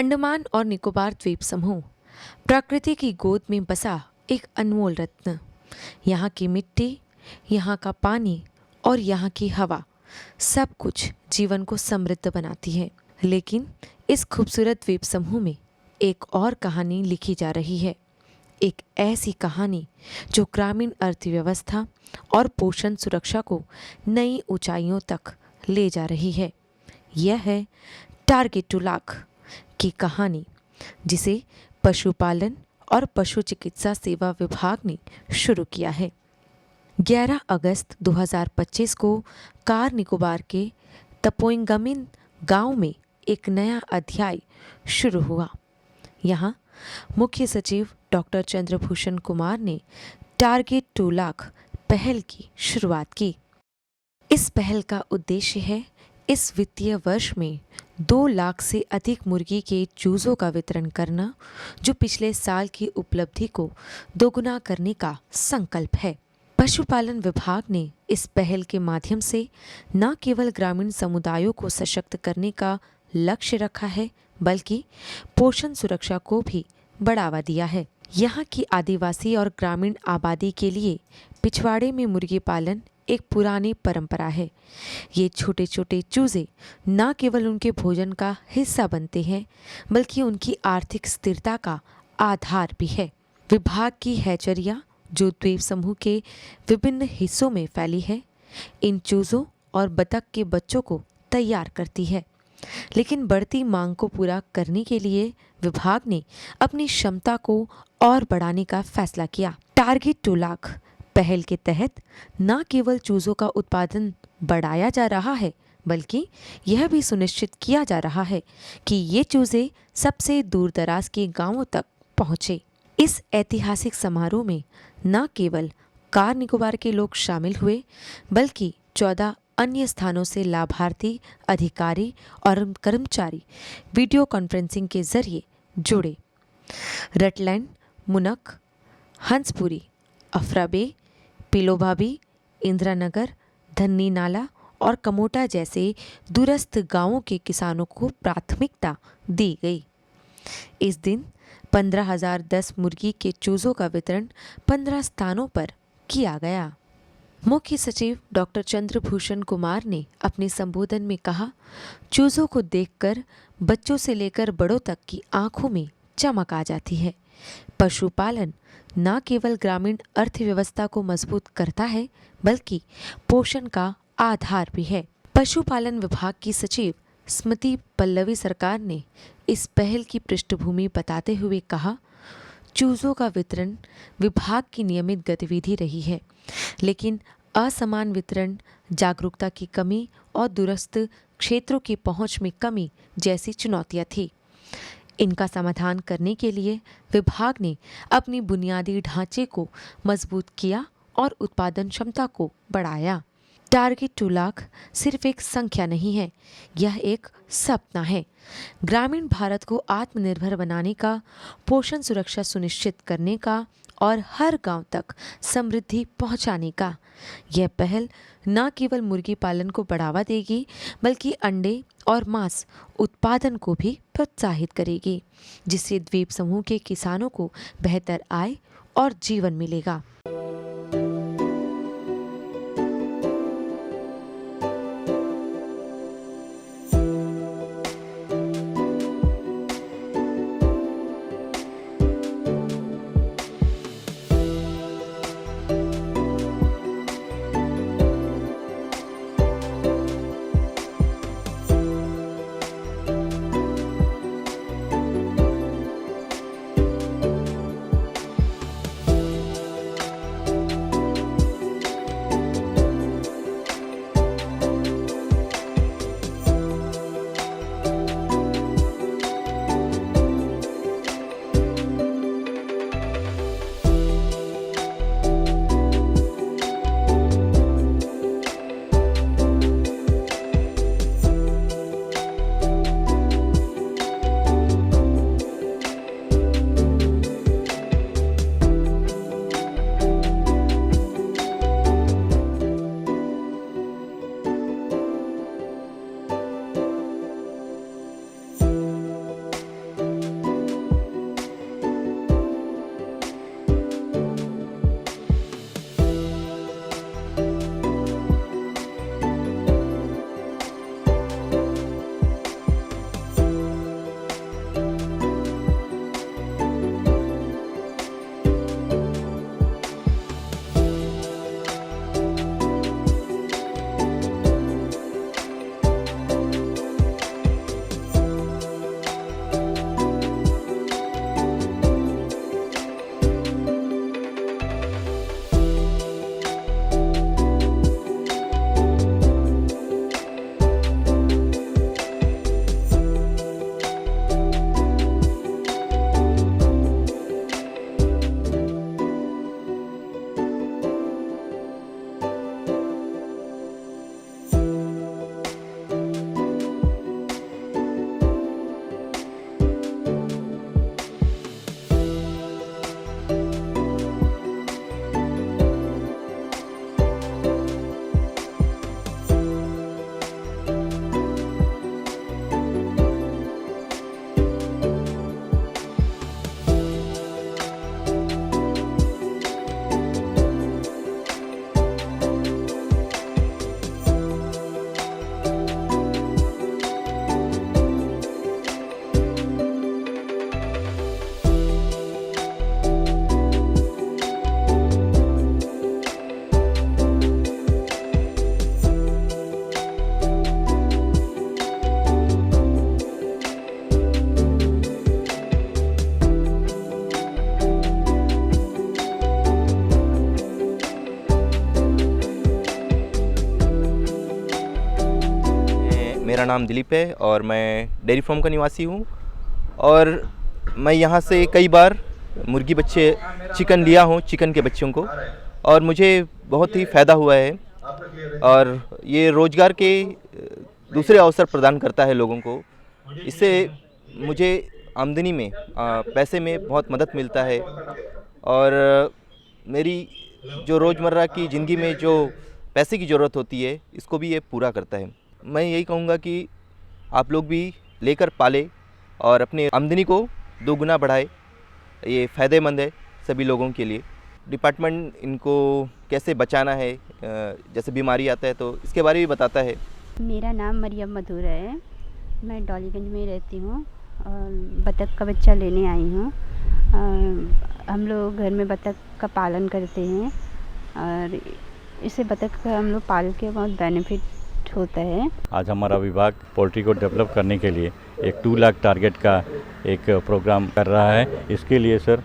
अंडमान और निकोबार द्वीप समूह प्रकृति की गोद में बसा एक अनमोल रत्न। यहाँ की मिट्टी, यहाँ का पानी और यहाँ की हवा सब कुछ जीवन को समृद्ध बनाती है। लेकिन इस खूबसूरत द्वीप समूह में एक और कहानी लिखी जा रही है। एक ऐसी कहानी जो ग्रामीण अर्थव्यवस्था और पोषण सुरक्षा को नई ऊंचाइयों तक ले जा रही है। यह है टारगेट टू लाख की कहानी, जिसे पशुपालन और पशु चिकित्सा सेवा विभाग ने शुरू किया है। 11 अगस्त 2025 को कार निकोबार के तपोइंगमिन गांव में एक नया अध्याय शुरू हुआ। यहाँ मुख्य सचिव डॉक्टर चंद्रभूषण कुमार ने टारगेट टू लाख पहल की शुरुआत की। इस पहल का उद्देश्य है इस वित्तीय वर्ष में 2 लाख से अधिक मुर्गी के चूजों का वितरण करना, जो पिछले साल की उपलब्धि को दोगुना करने का संकल्प है। पशुपालन विभाग ने इस पहल के माध्यम से न केवल ग्रामीण समुदायों को सशक्त करने का लक्ष्य रखा है, बल्कि पोषण सुरक्षा को भी बढ़ावा दिया है। यहाँ की आदिवासी और ग्रामीण आबादी के लिए पिछवाड़े में मुर्गी पालन एक पुरानी परंपरा है। ये छोटे छोटे चूजे न केवल उनके भोजन का हिस्सा बनते हैं, बल्कि उनकी आर्थिक स्थिरता का आधार भी है। विभाग की हैचरियाँ, जो द्वीप समूह के विभिन्न हिस्सों में फैली है, इन चूजों और बतख के बच्चों को तैयार करती है। लेकिन बढ़ती मांग को पूरा करने के लिए विभाग ने अपनी क्षमता को और बढ़ाने का फैसला किया। टारगेट टू लाख पहल के तहत न केवल चूजों का उत्पादन बढ़ाया जा रहा है, बल्कि यह भी सुनिश्चित किया जा रहा है कि ये चूजे सबसे दूर दराज के गांवों तक पहुंचे। इस ऐतिहासिक समारोह में न केवल कार निकोबार के लोग शामिल हुए, बल्कि 14 अन्य स्थानों से लाभार्थी, अधिकारी और कर्मचारी वीडियो कॉन्फ्रेंसिंग के जरिए जुड़े। रटलैंड, मुनक, हंसपुरी, अफराबे, पिलोभाबी, इंदिरानगर, धन्नी नाला और कमोटा जैसे दूरस्थ गांवों के किसानों को प्राथमिकता दी गई। इस दिन 15,010 मुर्गी के चूजों का वितरण 15 स्थानों पर किया गया। मुख्य सचिव डॉक्टर चंद्रभूषण कुमार ने अपने संबोधन में कहा, चूजों को देखकर बच्चों से लेकर बड़ों तक की आंखों में चमक आ जाती है। पशुपालन न केवल ग्रामीण अर्थव्यवस्था को मजबूत करता है, बल्कि पोषण का आधार भी है। पशुपालन विभाग की सचिव स्मृति पल्लवी सरकार ने इस पहल की पृष्ठभूमि बताते हुए कहा, चूजों का वितरण विभाग की नियमित गतिविधि रही है, लेकिन असमान वितरण, जागरूकता की कमी और दूरस्थ क्षेत्रों की पहुंच में कमी जैसी चुनौतियां थी। इनका समाधान करने के लिए विभाग ने अपनी बुनियादी ढांचे को मजबूत किया और उत्पादन क्षमता को बढ़ाया। टारगेट टू लाख सिर्फ एक संख्या नहीं है, यह एक सपना है। ग्रामीण भारत को आत्मनिर्भर बनाने का, पोषण सुरक्षा सुनिश्चित करने का और हर गांव तक समृद्धि पहुंचाने का। यह पहल न केवल मुर्गी पालन को बढ़ावा देगी, बल्कि अंडे और मांस उत्पादन को भी प्रोत्साहित करेगी, जिससे द्वीप समूह के किसानों को बेहतर आय और जीवन मिलेगा। मेरा नाम दिलीप है और मैं डेयरी फार्म का निवासी हूँ। और मैं यहाँ से कई बार मुर्गी बच्चे चिकन लिया हूँ, चिकन के बच्चों को, और मुझे बहुत ही फ़ायदा हुआ है। और ये रोज़गार के दूसरे अवसर प्रदान करता है लोगों को। इससे मुझे आमदनी में पैसे में बहुत मदद मिलता है। और मेरी जो रोज़मर्रा की ज़िंदगी में जो पैसे की ज़रूरत होती है, इसको भी ये पूरा करता है। मैं यही कहूँगा कि आप लोग भी लेकर पालें और अपनी आमदनी को दोगुना बढ़ाए। ये फ़ायदेमंद है सभी लोगों के लिए। डिपार्टमेंट इनको कैसे बचाना है, जैसे बीमारी आता है तो इसके बारे में भी बताता है। मेरा नाम मरियम मधुर है। मैं डॉलीगंज में रहती हूँ और बतख का बच्चा लेने आई हूँ। हम लोग घर में बतख का पालन करते हैं और इसे बतख का हम लोग पाल के बहुत बेनिफिट होता है। आज हमारा विभाग पोल्ट्री को डेवलप करने के लिए एक 2 लाख टारगेट का एक प्रोग्राम कर रहा है। इसके लिए सर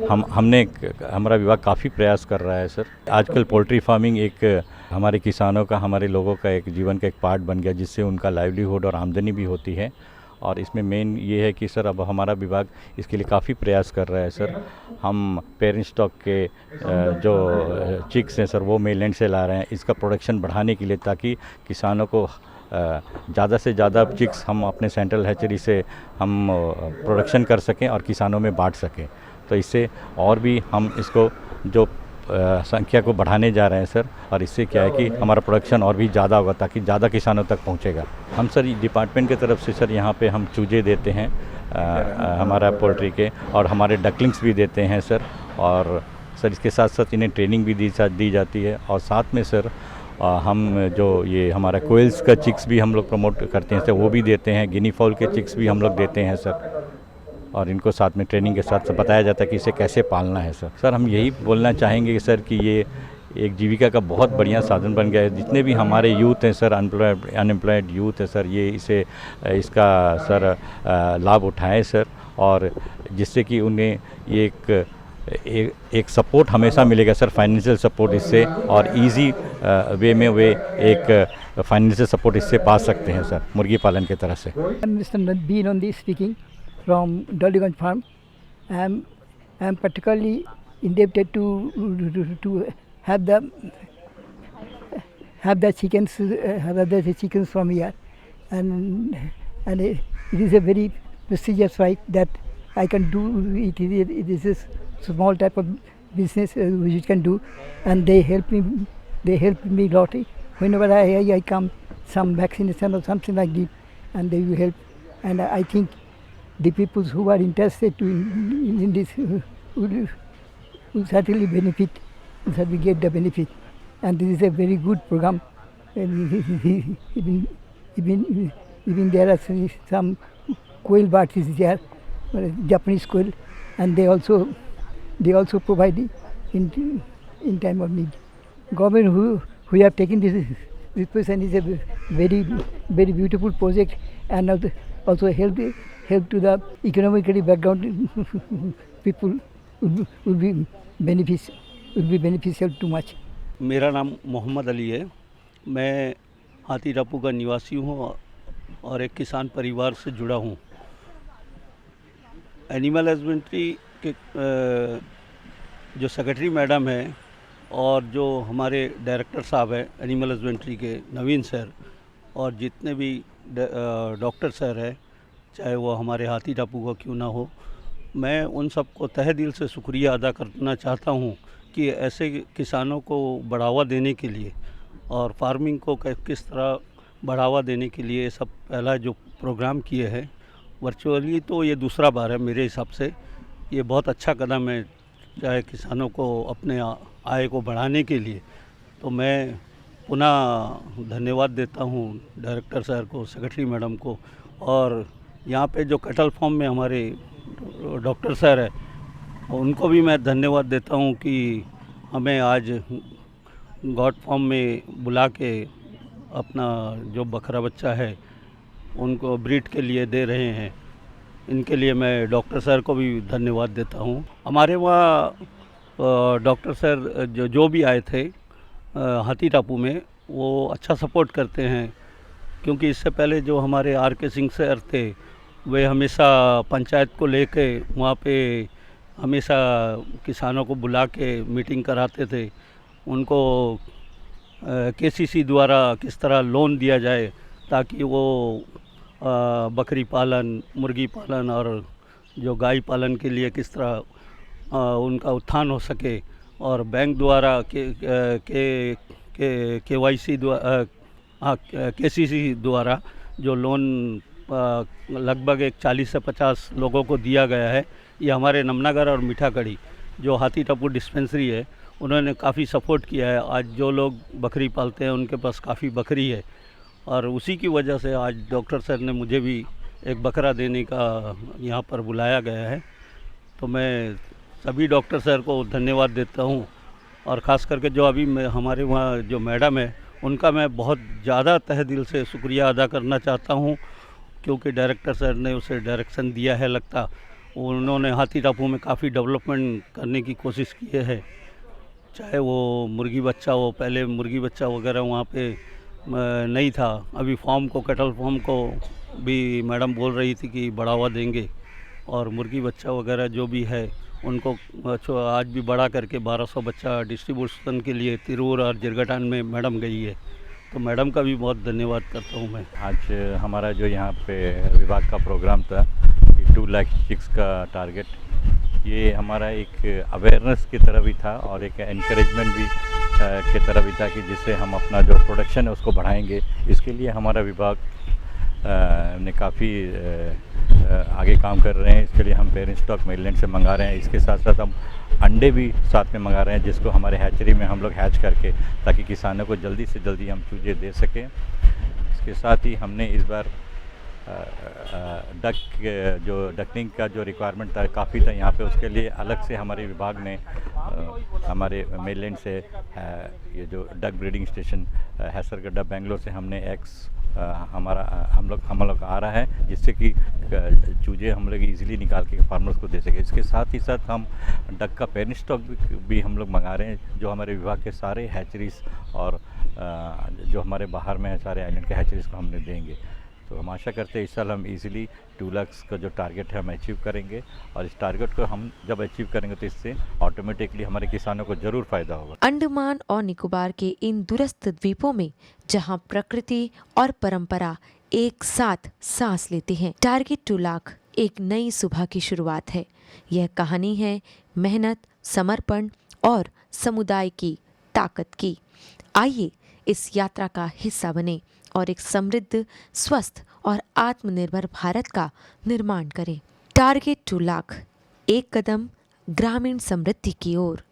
हमारा विभाग काफ़ी प्रयास कर रहा है सर। आजकल पोल्ट्री फार्मिंग एक हमारे किसानों का, हमारे लोगों का एक जीवन का एक पार्ट बन गया, जिससे उनका लाइवलीहुड और आमदनी भी होती है। और इसमें मेन ये है कि सर अब हमारा विभाग इसके लिए काफ़ी प्रयास कर रहा है सर। हम पेरेंट स्टॉक के जो चिक्स हैं सर, वो मेनलैंड से ला रहे हैं इसका प्रोडक्शन बढ़ाने के लिए, ताकि किसानों को ज़्यादा से ज़्यादा चिक्स हम अपने सेंट्रल हैचरी से हम प्रोडक्शन कर सकें और किसानों में बांट सकें। तो इससे और भी हम इसको जो संख्या को बढ़ाने जा रहे हैं सर। और इससे क्या है कि हमारा प्रोडक्शन और भी ज़्यादा होगा, ताकि ज़्यादा किसानों तक पहुंचेगा। हम सर डिपार्टमेंट की तरफ से सर यहाँ पे हम चूजे देते हैं हमारा पोल्ट्री के, और हमारे डकलिंग्स भी देते हैं सर। और सर इसके साथ साथ इन्हें ट्रेनिंग भी दी जाती है। और साथ में सर हम जो ये हमारा कोयल्स का चिक्स भी हम लोग प्रमोट करते हैं सर, वो भी देते हैं। गिनी फॉल के चिक्स भी हम लोग देते हैं सर। और इनको साथ में ट्रेनिंग के साथ बताया जाता है कि इसे कैसे पालना है सर। सर हम यही बोलना चाहेंगे कि सर कि ये एक जीविका का बहुत बढ़िया साधन बन गया है। जितने भी हमारे यूथ हैं सर, अनएम्प्लॉयड यूथ है सर, ये इसका सर लाभ उठाएं सर। और जिससे कि उन्हें ये एक सपोर्ट हमेशा मिलेगा सर, फाइनेंशियल सपोर्ट इससे, और इजी वे में वे एक फाइनेंशियल सपोर्ट इससे पा सकते हैं सर, मुर्गी पालन की तरह से। Mr. Nabeen Ondi speaking from Dollyganj farm. I am particularly indebted to have the chickens from here, and it is a very prestigious right that I can do it. It is a small type of business which you can do, and they help me a lot. Whenever I come, some vaccination or something like this, and they will help. And I think the people who are interested in this will certainly benefit, certainly get the benefit. And this is a very good program. And even there are some quail birds is there, Japanese quail, and they also provide in time of need. Government who have taken this position is a very very beautiful project, and also help to the economically background people will be beneficial too much. मेरा नाम मोहम्मद अली है। मैं हाथी टापू का निवासी हूँ और एक किसान परिवार से जुड़ा हूँ। एनिमल हस्बेंड्री के जो सेक्रेटरी मैडम है और जो हमारे डायरेक्टर साहब हैं एनिमल हस्बेंड्री के नवीन सर, और जितने भी डॉक्टर सर हैं, चाहे वो हमारे हाथी टापू का क्यों ना हो, मैं उन सबको तहे दिल से शुक्रिया अदा करना चाहता हूँ कि ऐसे किसानों को बढ़ावा देने के लिए और फार्मिंग को किस तरह बढ़ावा देने के लिए सब पहला जो प्रोग्राम किए हैं वर्चुअली, तो ये दूसरा बार है मेरे हिसाब से। ये बहुत अच्छा कदम है, चाहे किसानों को अपने आय को बढ़ाने के लिए। तो मैं पुनः धन्यवाद देता हूँ डायरेक्टर सर को, सेक्रेटरी मैडम को, और यहाँ पे जो कैटल फार्म में हमारे डॉक्टर सर है उनको भी मैं धन्यवाद देता हूँ कि हमें आज गॉड फार्म में बुला के अपना जो बकरा बच्चा है उनको ब्रीड के लिए दे रहे हैं। इनके लिए मैं डॉक्टर सर को भी धन्यवाद देता हूँ। हमारे वहाँ डॉक्टर सर जो भी आए थे हाथी टापू में, वो अच्छा सपोर्ट करते हैं क्योंकि इससे पहले जो हमारे आर के सिंह सर थे वे हमेशा पंचायत को लेके वहाँ पे हमेशा किसानों को बुला के मीटिंग कराते थे। उनको केसीसी द्वारा किस तरह लोन दिया जाए ताकि वो बकरी पालन, मुर्गी पालन और जो गाय पालन के लिए किस तरह उनका उत्थान हो सके, और बैंक द्वारा केवाईसी द्वारा केसीसी द्वारा जो लोन लगभग एक 40 से 50 लोगों को दिया गया है। ये हमारे नमनागर और मीठाकड़ी जो हाथी टापू डिस्पेंसरी है उन्होंने काफ़ी सपोर्ट किया है। आज जो लोग बकरी पालते हैं उनके पास काफ़ी बकरी है, और उसी की वजह से आज डॉक्टर सर ने मुझे भी एक बकरा देने का यहाँ पर बुलाया गया है। तो मैं सभी डॉक्टर सर को धन्यवाद देता हूँ, और ख़ास करके जो अभी हमारे वहाँ जो मैडम है उनका मैं बहुत ज़्यादा तहे दिल से शुक्रिया अदा करना चाहता हूँ, क्योंकि डायरेक्टर सर ने उसे डायरेक्शन दिया है। लगता उन्होंने हाथी टापू में काफ़ी डेवलपमेंट करने की कोशिश की है, चाहे वो मुर्गी बच्चा हो। पहले मुर्गी बच्चा वगैरह वहाँ पे नहीं था, अभी फार्म को, कैटल फार्म को भी मैडम बोल रही थी कि बढ़ावा देंगे, और मुर्गी बच्चा वगैरह जो भी है उनको आज भी बड़ा करके 1200 बच्चा डिस्ट्रीब्यूशन के लिए तिरूर और जिरगटान में मैडम गई है। तो मैडम का भी बहुत धन्यवाद करता हूँ मैं। आज हमारा जो यहाँ पे विभाग का प्रोग्राम था 2 लाख चिक्स का टारगेट, ये हमारा एक अवेयरनेस की तरह भी था और एक एनकरेजमेंट भी की तरह भी था कि जिससे हम अपना जो प्रोडक्शन है उसको बढ़ाएंगे। इसके लिए हमारा विभाग ने काफ़ी आगे काम कर रहे हैं। इसके लिए हम पेरेंट स्टॉक मेलैंड से मंगा रहे हैं। इसके साथ साथ हम अंडे भी साथ में मंगा रहे हैं, जिसको हमारे हैचरी में हम लोग हैच करके ताकि किसानों को जल्दी से जल्दी हम चूजे दे सकें। इसके साथ ही हमने इस बार डकनिंग का जो रिक्वायरमेंट था काफ़ी था यहाँ पे, उसके लिए अलग से हमारे विभाग ने हमारे मेलैंड से ये जो डक ब्रीडिंग स्टेशन हैसरगड्डा बेंगलोर से हमने हम लोग आ रहा है, जिससे कि चूजे हम लोग इजीली निकाल के फार्मर्स को दे सके। इसके साथ ही साथ हम डक का पेरेंट स्टॉक भी हम लोग मंगा रहे हैं, जो हमारे विभाग के सारे हैचरीज और जो हमारे बाहर में है सारे आइलैंड के हैचरीज को हमने देंगे। तो हम आशा करते हैं इस साल हम इजीली 2 लाख का जो टारगेट है हम अचीव करेंगे, और इस टारगेट को हम जब अचीव करेंगे तो इससे ऑटोमेटिकली हमारे किसानों को ज़रूर फ़ायदा होगा। अंडमान और निकोबार के इन दूरस्थ द्वीपों में जहां प्रकृति और परंपरा एक साथ सांस लेते हैं, टारगेट 2 लाख एक नई सुबह की शुरुआत है। यह कहानी है मेहनत, समर्पण और समुदाय की ताकत की। आइए इस यात्रा का हिस्सा बने और एक समृद्ध, स्वस्थ और आत्मनिर्भर भारत का निर्माण करें। टारगेट 2 लाख, एक कदम ग्रामीण समृद्धि की ओर।